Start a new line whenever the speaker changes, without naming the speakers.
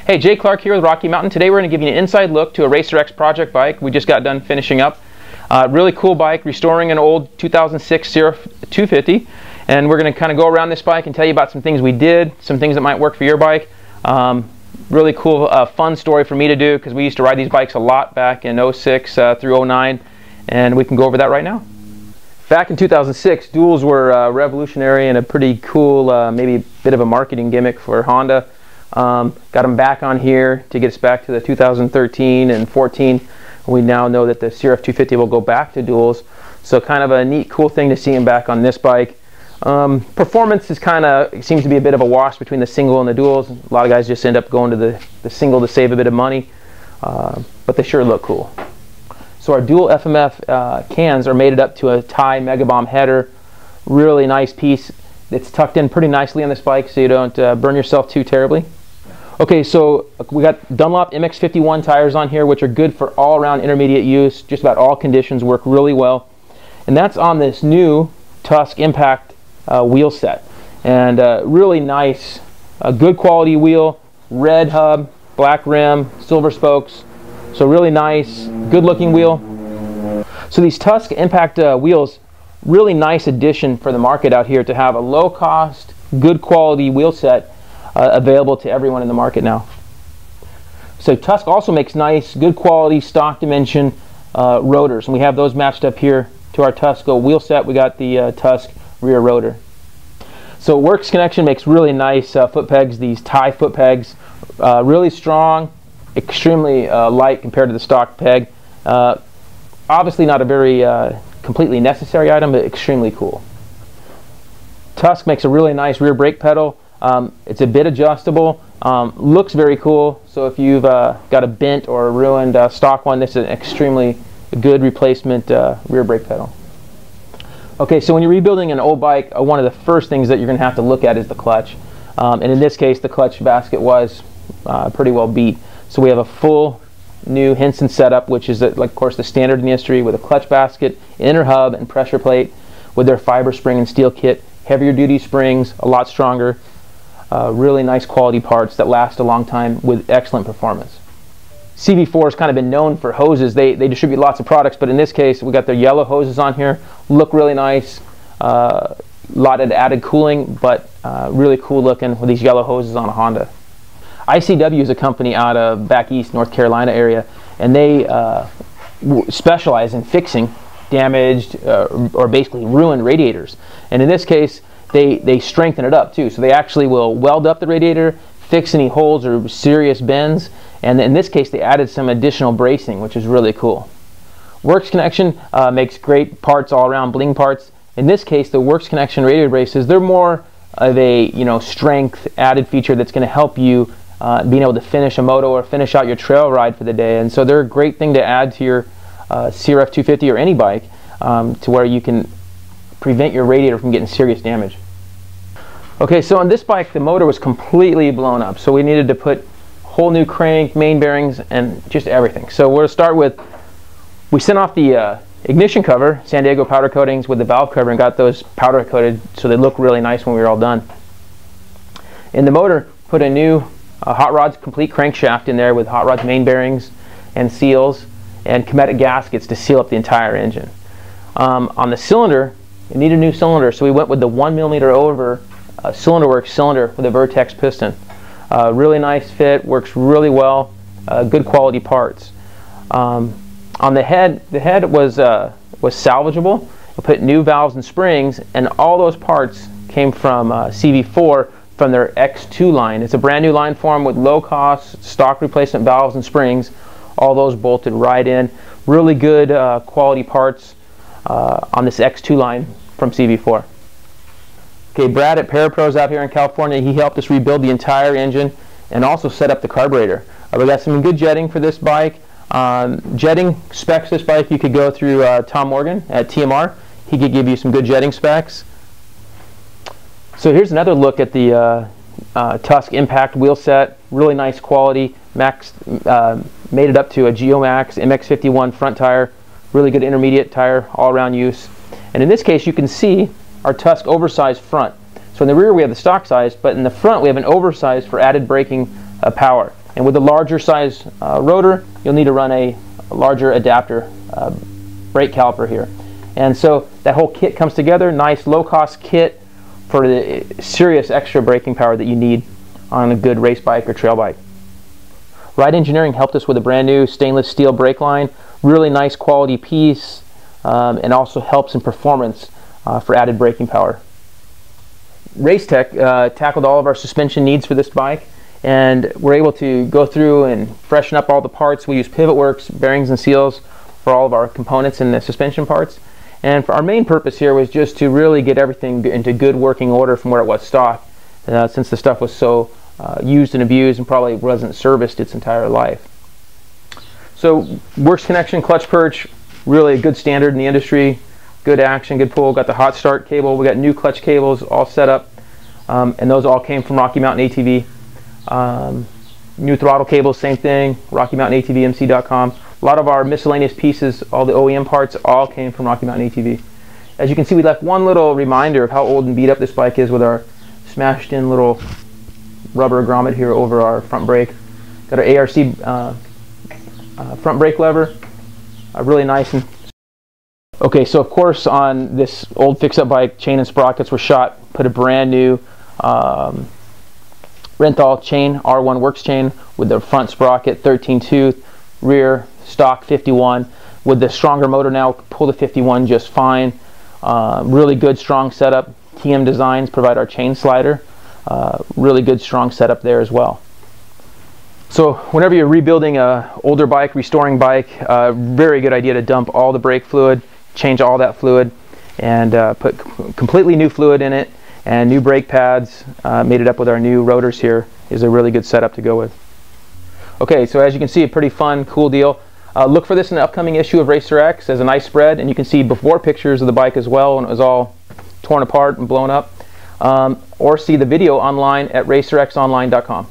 Hey, Jay Clark here with Rocky Mountain. Today we're going to give you an inside look to a Racer X project bike we just got done finishing up. Really cool bike, restoring an old 2006 CRF 250. And we're going to kind of go around this bike and tell you about some things we did, some things that might work for your bike. Really cool, fun story for me to do because we used to ride these bikes a lot back in 06 through 09. And we can go over that right now. Back in 2006, duals were revolutionary and a pretty cool, maybe a bit of a marketing gimmick for Honda. Got them back on here to get us back to the 2013 and 14. We now know that the CRF 250 will go back to duals. So kind of a neat, cool thing to see them back on this bike. Performance is seems to be a bit of a wash between the single and the duals. A lot of guys just end up going to the single to save a bit of money, but they sure look cool. So our dual FMF cans are mated up to a tie Mega Bomb header. Really nice piece. It's tucked in pretty nicely on this bike so you don't burn yourself too terribly. Okay, so we got Dunlop MX51 tires on here, which are good for all-around intermediate use. Just about all conditions, work really well. And that's on this new Tusk Impact wheel set. And really nice, good quality wheel, red hub, black rim, silver spokes. So really nice, good looking wheel. So these Tusk Impact wheels, really nice addition for the market out here to have a low cost, good quality wheel set available to everyone in the market now. So Tusk also makes nice, good quality, stock dimension rotors, and we have those matched up here to our Tusk wheel set. We got the Tusk rear rotor. So Works Connection makes really nice foot pegs, these tie foot pegs, really strong, extremely light compared to the stock peg. Obviously not a very completely necessary item, but extremely cool. Tusk makes a really nice rear brake pedal. It's a bit adjustable, looks very cool, so if you've got a bent or a ruined stock one, this is an extremely good replacement rear brake pedal. Okay, so when you're rebuilding an old bike, one of the first things that you're going to have to look at is the clutch. And in this case, the clutch basket was pretty well beat. So we have a full new Hinson setup, which is, of course, the standard in the industry, with a clutch basket, inner hub, and pressure plate with their fiber spring and steel kit. Heavier duty springs, a lot stronger. Really nice quality parts that last a long time with excellent performance. CV4 has kind of been known for hoses. They distribute lots of products, but in this case, we got their yellow hoses on here. Look really nice. Lot of added cooling, but really cool looking with these yellow hoses on a Honda. ICW is a company out of back east North Carolina area, and they specialize in fixing damaged or basically ruined radiators. And in this case, they strengthen it up too. So they actually will weld up the radiator, fix any holes or serious bends, and in this case they added some additional bracing, which is really cool. Works Connection makes great parts all around, bling parts. In this case, the Works Connection radiator braces, they're more of a strength added feature that's going to help you being able to finish a moto or finish out your trail ride for the day. And so they're a great thing to add to your CRF 250 or any bike to where you can prevent your radiator from getting serious damage. Okay, so on this bike the motor was completely blown up, so we needed to put whole new crank, main bearings, and just everything. So we're going to start with, we sent off the ignition cover, San Diego powder coatings, with the valve cover and got those powder coated so they look really nice when we were all done. In the motor, put a new Hot Rods complete crankshaft in there with Hot Rods main bearings and seals and Cometic gaskets to seal up the entire engine. On the cylinder, you need a new cylinder, so we went with the 1mm over Cylinder Works cylinder with a Vertex piston. Really nice fit, works really well, good quality parts. On the head was salvageable. We put new valves and springs, and all those parts came from CV4 from their X2 line. It's a brand new line for them with low cost stock replacement valves and springs. All those bolted right in. Really good quality parts on this X2 line from CV4. Okay, Brad at Parapros out here in California, he helped us rebuild the entire engine and also set up the carburetor. We got some good jetting for this bike. Jetting specs this bike, you could go through Tom Morgan at TMR. He could give you some good jetting specs. So here's another look at the Tusk Impact wheel set. Really nice quality. Made it up to a Geomax MX51 front tire. Really good intermediate tire, all-around use. And in this case, you can see our Tusk oversized front. So in the rear we have the stock size, but in the front we have an oversized for added braking power. And with a larger size rotor, you'll need to run a larger adapter brake caliper here. And so that whole kit comes together, nice low-cost kit for the serious extra braking power that you need on a good race bike or trail bike. Ride Engineering helped us with a brand new stainless steel brake line, really nice quality piece, and also helps in performance for added braking power. Race Tech tackled all of our suspension needs for this bike, and we're able to go through and freshen up all the parts. We use Pivot Works bearings and seals for all of our components and the suspension parts. And for our main purpose here was just to really get everything into good working order from where it was stock, since the stuff was so used and abused and probably wasn't serviced its entire life. So works connection, clutch perch, really a good standard in the industry. Good action, good pull. Got the hot start cable. We got new clutch cables all set up, and those all came from Rocky Mountain ATV. New throttle cables, same thing. RockyMountainATVMC.com. A lot of our miscellaneous pieces, all the OEM parts, all came from Rocky Mountain ATV. As you can see, we left one little reminder of how old and beat up this bike is with our smashed in little rubber grommet here over our front brake. Got our ARC front brake lever, really nice. And okay, so of course on this old fix-up bike, chain and sprockets were shot. Put a brand new Renthal chain, R1 Works chain with the front sprocket, 13 tooth, rear stock 51. With the stronger motor now, pull the 51 just fine. Really good strong setup. TM Designs provide our chain slider. Really good strong setup there as well. So whenever you're rebuilding a older bike, restoring bike, very good idea to dump all the brake fluid, change all that fluid, and put completely new fluid in it, and new brake pads. Made it up with our new rotors here. Is a really good setup to go with. Okay, so as you can see, a pretty fun, cool deal. Look for this in the upcoming issue of Racer X as a nice spread, and you can see before pictures of the bike as well when it was all torn apart and blown up, or see the video online at racerxonline.com.